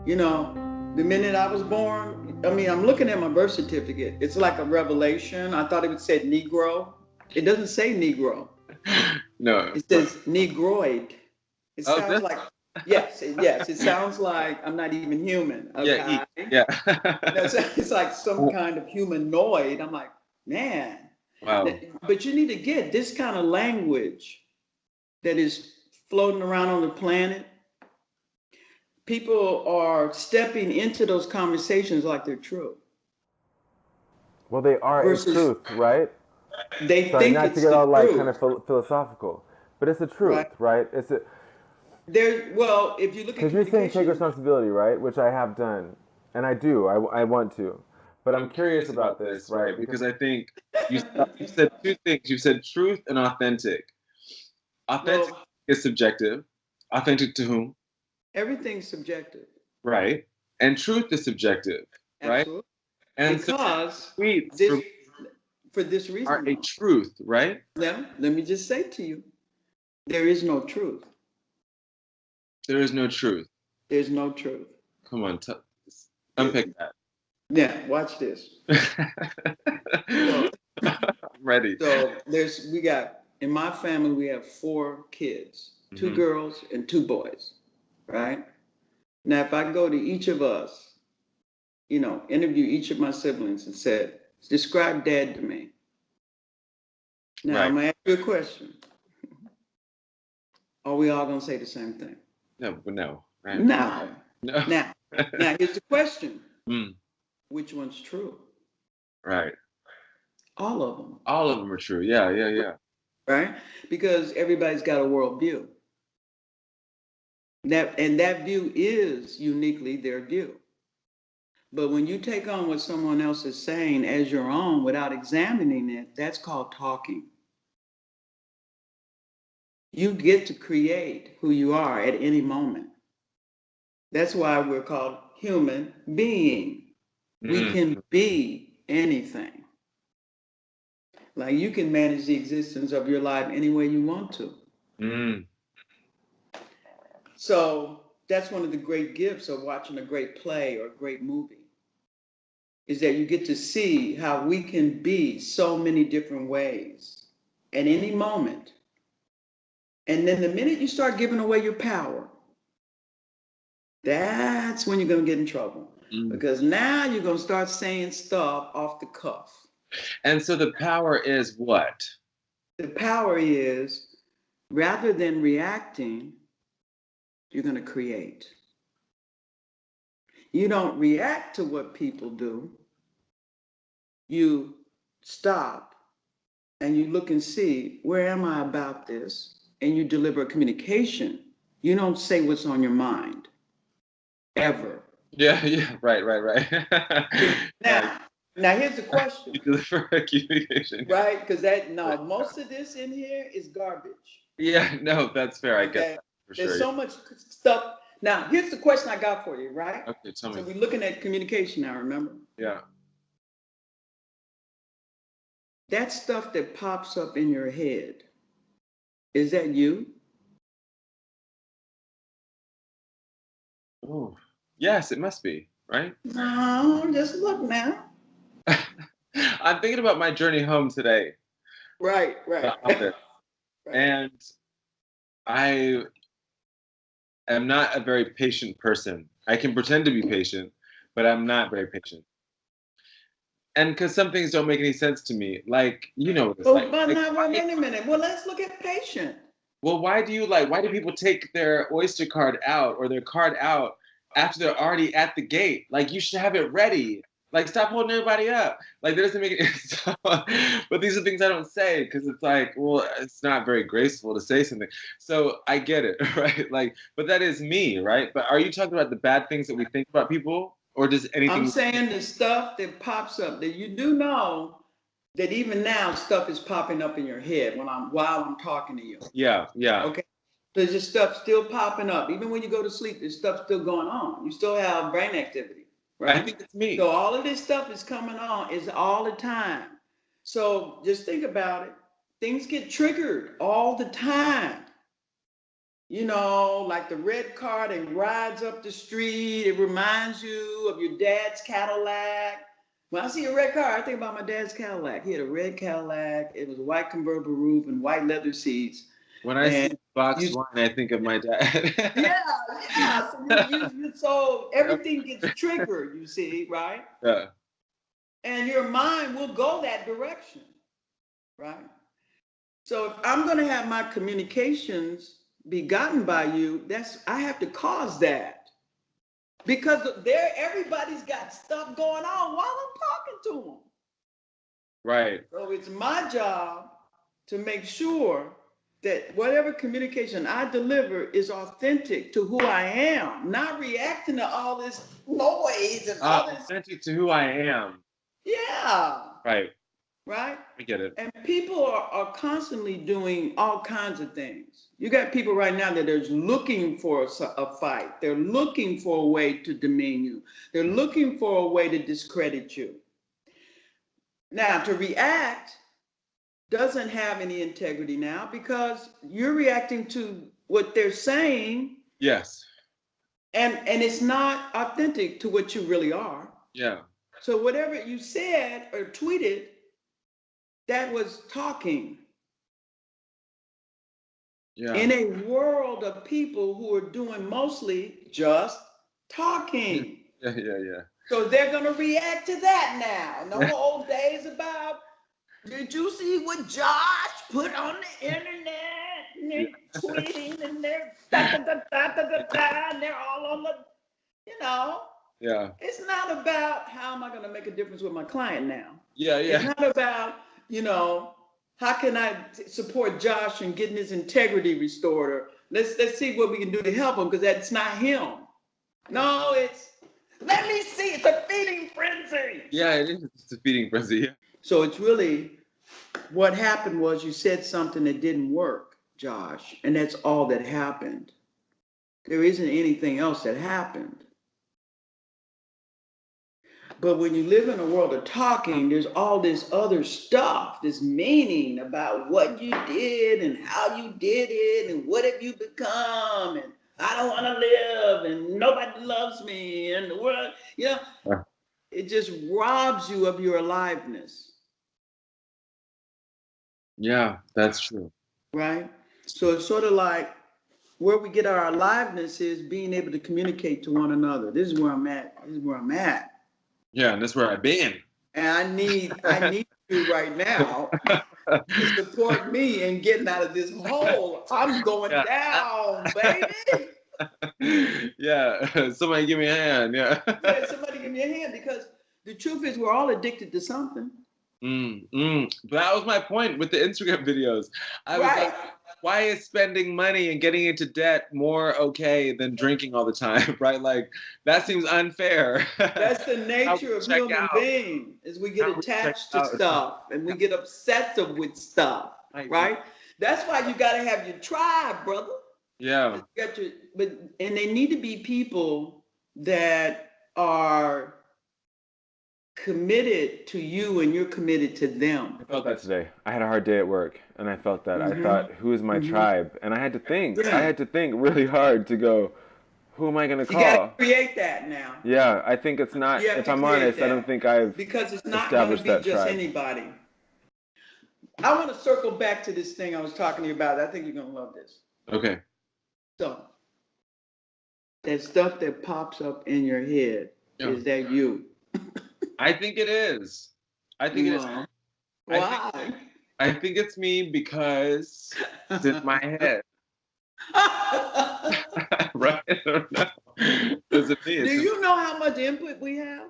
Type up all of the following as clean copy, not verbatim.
You know, the minute I was born, I mean, I'm looking at my birth certificate. It's like a revelation. I thought it would say Negro. It doesn't say Negro. No, It says Negroid. It oh, sounds this, like, yes, yes. It sounds like I'm not even human. yeah, Okay. yeah. It's like some kind of humanoid. I'm like, man. Wow. But you need to get this kind of language that is floating around on the planet. People are stepping into those conversations like they're true Well, they are a versus truth, right? they Sorry, think not to it's get the all like kind truth, of philosophical, but it's the truth, right? right? It's a, Well, if you look at because you're saying take communication, responsibility, right? Which I have done, and I do. I want to, but But I'm I'm curious curious about about this, this, right? right? Because Because I think you said two things. You said truth and authentic. Authentic well, is subjective. Authentic to whom? everything's subjective. Right. And truth is subjective, right? Absolutely. And so Because tweets this, for this are reason, a though. truth, right? Now, let me just say to you, there is no truth. There is no truth. There's no truth. Come on, There, unpick that. now, watch this. So, I'm ready. we got, in my family, we have four kids, two Hmm. girls and two boys, right? Now, if I go to each of us, interview each of my siblings and said, describe dad to me. Now, Right. I'm going to ask you a question. Are we all going to say the same thing? No, but no. Right. No. No. Now, here's the question. Mm, Which one's true? right. All of them, All of them are true. Yeah, yeah, yeah. right? Because everybody's got a worldview. And that view is uniquely their view. But when you take on what someone else is saying as your own without examining it, that's called talking. You get to create who you are at any moment. That's why we're called human being. We Mm, can be anything. Like you can manage the existence of your life any way you want to. mm, So that's one of the great gifts of watching a great play or a great movie, is that you get to see how we can be so many different ways at any moment. And then the minute you start giving away your power, that's when you're going to get in trouble. mm. Because now you're going to start saying stuff off the cuff. And so the power is what? The power is, rather than reacting, you're going to create. You don't react to what people do. You stop and you look and see, where am I about this? And you deliver a communication. You don't say what's on your mind, ever. Yeah, yeah, right, right, right. See, Yeah, now here's the question, you deliver a communication. right? Because no, most of this in here is garbage. Yeah, no, that's fair. I get Okay. that for There's sure. so much stuff. Now, here's the question I got for you, right? Okay, tell So me. we're looking at communication now, remember? Yeah. That stuff that pops up in your head, is that you? Oh, yes, it must be, right? No, just look now. I'm thinking about my journey home today, Right, the right, office, right. and I am not a very patient person. I can pretend to be patient, but I'm not very patient. And because some things don't make any sense to me, like you know what it's Well, like. but Like, now, well, why, wait a minute. Well, let's look at patient. well, why do you like? Why do people take their Oyster card out or their card out after they're already at the gate? Like, you should have it ready. Like, stop holding everybody up. Like, that doesn't make it. But these are things I don't say because it's like, well, it's not very graceful to say something. So I get it, right? Like, but that is me, right? But are you talking about the bad things that we think about people, or does I'm anything? saying the stuff that pops up that you do know that even now stuff is popping up in your head while I'm talking to you. Yeah, yeah. Okay. There's just stuff still popping up. Even when you go to sleep, there's stuff still going on. You still have brain activity, I right? think it's me. So all of this stuff is coming on is all the time. So just think about it. Things get triggered all the time. like the red car that rides up the street. It reminds you of your dad's Cadillac. When I see a red car, I think about my dad's Cadillac. He had a red Cadillac. It was a white convertible roof and white leather seats. When I see And box you, one, I think of my dad. yeah, yeah. So everything gets triggered, you see, right? Yeah. And your mind will go that direction, right? So if I'm going to have my communications be gotten by you, I have to cause that because everybody's got stuff going on while I'm talking to them. Right. So it's my job to make sure that whatever communication I deliver is authentic to who I am, not reacting to all this noise and all this. Authentic to who I am. Yeah. Right. Right? I get it. And people are constantly doing all kinds of things. You got people right now that are looking for a fight. They're looking for a way to demean you. They're looking for a way to discredit you. Now, to react doesn't have any integrity now because you're reacting to what they're saying. Yes. And it's not authentic to what you really are. Yeah. So whatever you said or tweeted, that was talking. Yeah. In a world of people who are doing mostly just talking. Yeah. So they're going to react to that now. And the whole day is about, did you see what Josh put on the internet? And they're tweeting and they're and they're all on the, Yeah. It's not about how am I going to make a difference with my client now. Yeah. It's not about, how can I support Josh in getting his integrity restored? Or let's see what we can do to help him because that's not him. No, let me see. It's a feeding frenzy. Yeah, it is. It's a feeding frenzy. Yeah. So it's really what happened was you said something that didn't work, Josh, and that's all that happened. There isn't anything else that happened. But when you live in a world of talking, there's all this other stuff, this meaning about what you did and how you did it and what have you become and I don't want to live and nobody loves me and the world, it just robs you of your aliveness. Yeah, that's true. Right? So it's sort of like where we get our aliveness is being able to communicate to one another. This is where I'm at. Yeah, and that's where I've been. And I need you right now to support me in getting out of this hole. I'm going down, baby. Yeah, somebody give me a hand. Yeah. Yeah, somebody give me a hand because the truth is we're all addicted to something. But that was my point with the Instagram videos. I was like, why is spending money and getting into debt more okay than drinking all the time, right? Like, that seems unfair. That's the nature of human beings, is we get attached to stuff and we get obsessive with stuff, right? That's why you got to have your tribe, brother. Yeah. And they need to be people that are committed to you and you're committed to them. I felt that today. I had a hard day at work and I felt that. I thought, who is my tribe? And I had to think. I had to think really hard to go, who am I going to call? You got to create that now. Yeah, I think it's not, if I'm honest, I don't think I've because it's not going to be just tribe. Anybody. I want to circle back to this thing I was talking to you about. I think you're going to love this. Okay. So, that stuff that pops up in your head, is that you? I think it is. I think it is. Why? I think it's me because it's in my head. Right? I don't know. Does it mean? Do you know how much input we have?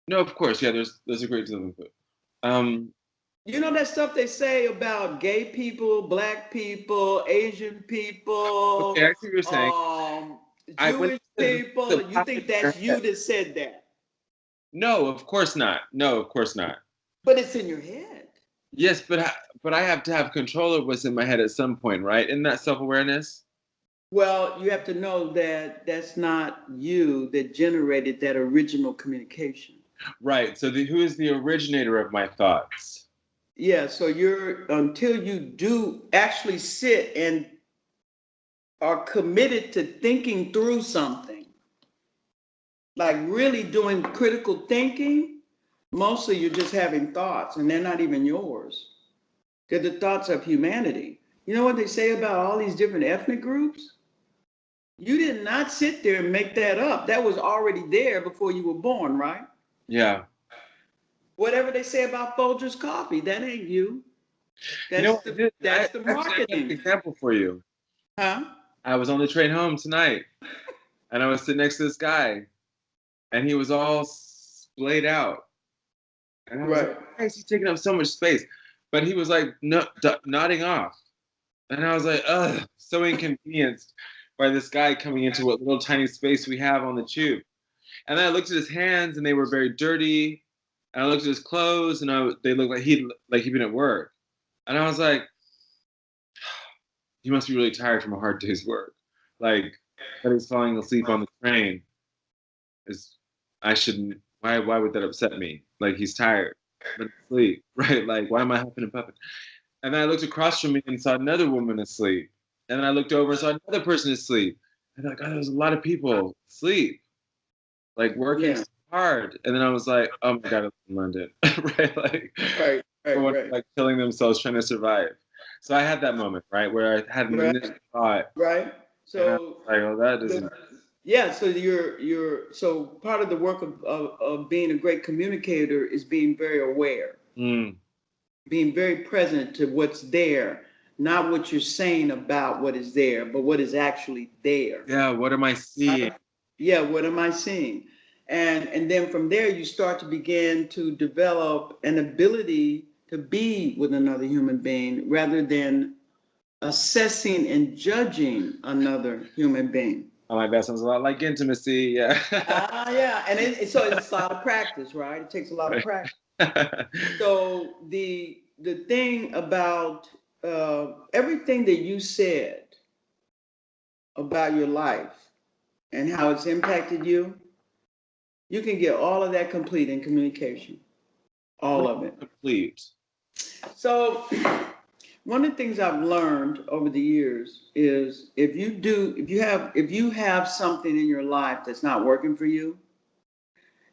No, of course. Yeah, there's a great deal of input. You know that stuff they say about gay people, black people, Asian people, okay, I see what you're saying. Jewish people. You think that's you that said that? No, of course not. No, of course not. But it's in your head. Yes, but I have to have control of what's in my head at some point, right? Isn't that self-awareness? Well, you have to know that that's not you that generated that original communication. Right. So who is the originator of my thoughts? Yeah. So until you do actually sit and are committed to thinking through something, like really doing critical thinking, mostly you're just having thoughts and they're not even yours. They're the thoughts of humanity. You know what they say about all these different ethnic groups? You did not sit there and make that up. That was already there before you were born, right? Yeah. Whatever they say about Folgers coffee, that ain't you. You know That's what I the did? that's the Actually, I got an marketing. example for you. Huh? I was on the train home tonight, and I was sitting next to this guy, and he was all splayed out. And I was like, Right. why is he taking up so much space? But he was like nodding off. And I was like, ugh, so inconvenienced by this guy coming into what little tiny space we have on the tube. And then I looked at his hands, and they were very dirty. And I looked at his clothes, and they looked like he'd been at work. And I was like, he must be really tired from a hard day's work. Like that he's falling asleep on the train is I shouldn't. Why would that upset me? Like he's tired, but asleep, right? Like why am I huffing and puffing? And then I looked across from me and saw another woman asleep. And then I looked over and saw another person asleep. And I'm like, oh, there's a lot of people asleep, like working Yeah. so hard. And then I was like, oh my God, I live in London, right? Like, Right. Right. everyone Right. like killing themselves trying to survive. So I had that moment, right, where I had an Right. initial thought, Right. and I was So like, oh, that the doesn't. yeah, so you're so part of the work of being a great communicator is being very aware, Mm, being very present to what's there, not what you're saying about what is there, but what is actually there. yeah, what am I seeing? Yeah, what am I seeing? And then from there you start to begin to develop an ability to be with another human being rather than assessing and judging another human being. I'm like, that sounds a lot like intimacy. Yeah. Yeah, and so it's a lot of practice, right? It takes a lot of practice. So the thing about everything that you said about your life and how it's impacted you, you can get all of that complete in communication, all of it. Complete. So one of the things I've learned over the years is if you have something in your life that's not working for you,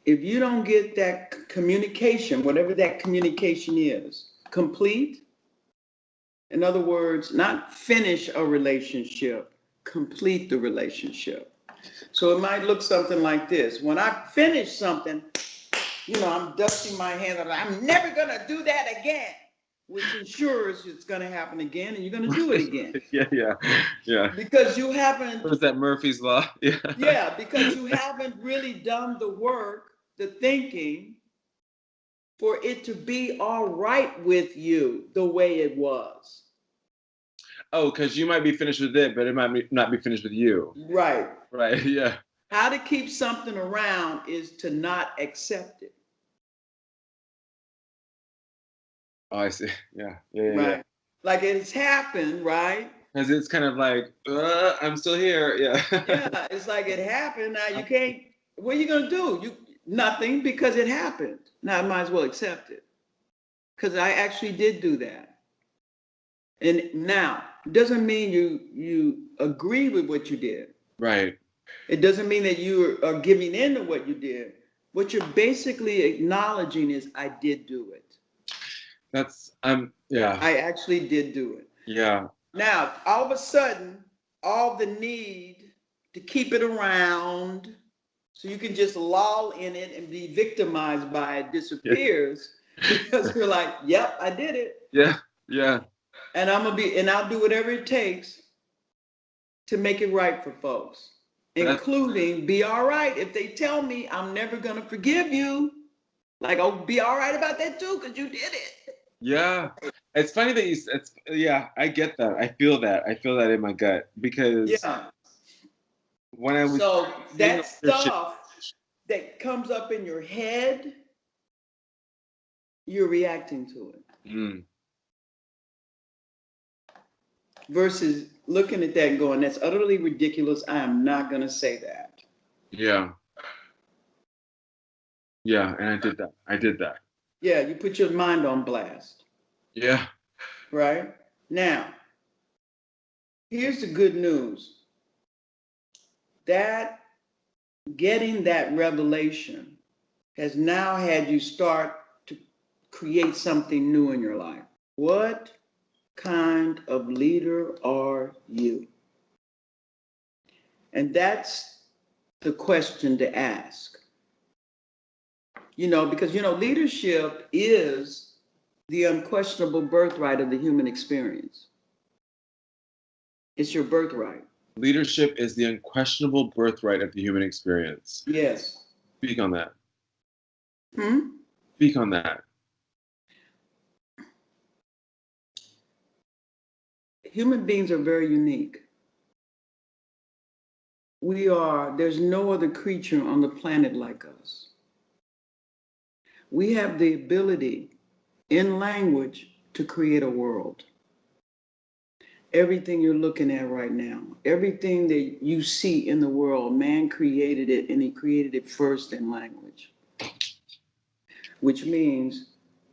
if you don't get that communication, whatever that communication is, complete, in other words, not finish a relationship, complete the relationship. So it might look something like this. When I finish something, I'm dusting my hands. I'm never going to do that again, which ensures it's going to happen again and you're going to do it again. Yeah, yeah, yeah. Because you haven't, What is that Murphy's Law? Yeah. yeah, because you haven't really done the work, the thinking, for it to be all right with you the way it was. Oh, because you might be finished with it, but it might not be finished with you. Right. Right. Yeah. How to keep something around is to not accept it. Oh, I see. Yeah. Yeah. Yeah. Yeah. Right. Like it's happened, right? Because it's kind of like, I'm still here. Yeah. Yeah, it's like it happened. Now you can't, what are you gonna do? Nothing because it happened. Now I might as well accept it. Because I actually did do that. And now it doesn't mean you agree with what you did. Right. It doesn't mean that you are giving in to what you did. What you're basically acknowledging is I did do it. That's yeah. I actually did do it. Yeah. Now, all of a sudden, all the need to keep it around so you can just loll in it and be victimized by it Yeah. disappears because you're like, yep, I did it. Yeah. Yeah. And I'll do whatever it takes to make it right for folks, That's including be all right if they tell me I'm never gonna forgive you. Like, oh, be all right about that too, because you did it. yeah. It's funny that yeah, I get that. I feel that. I feel that in my gut because Yeah. when I was So seeing that other shit, stuff that comes up in your head, you're reacting to it. mm, Versus looking at that and going, that's utterly ridiculous. I am not gonna say that. yeah. Yeah, and I did that. I did that. Yeah, you put your mind on blast, Yeah. right? Now, Here's the good news. That getting that revelation has now had you start to create something new in your life. What kind of leader are you? And that's the question to ask. Because, leadership is the unquestionable birthright of the human experience. It's your birthright. Leadership is the unquestionable birthright of the human experience. Yes. Speak on that. Hmm? Speak on that. Human beings are very unique. There's no other creature on the planet like us. We have the ability in language to create a world. Everything you're looking at right now, everything that you see in the world, man created it, and he created it first in language. Which means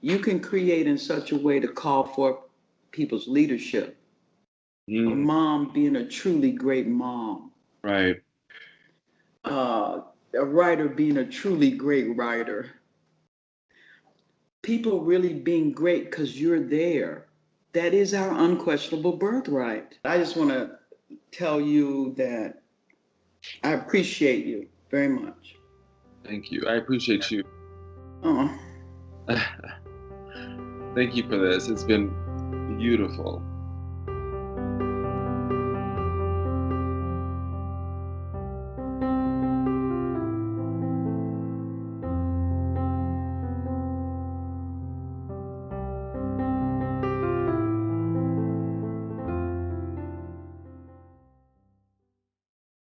you can create in such a way to call for people's leadership. A mom being a truly great mom. Right. A writer being a truly great writer. People really being great because you're there. That is our unquestionable birthright. I just want to tell you that I appreciate you very much. Thank you. I appreciate you. Oh. Thank you for this. It's been beautiful.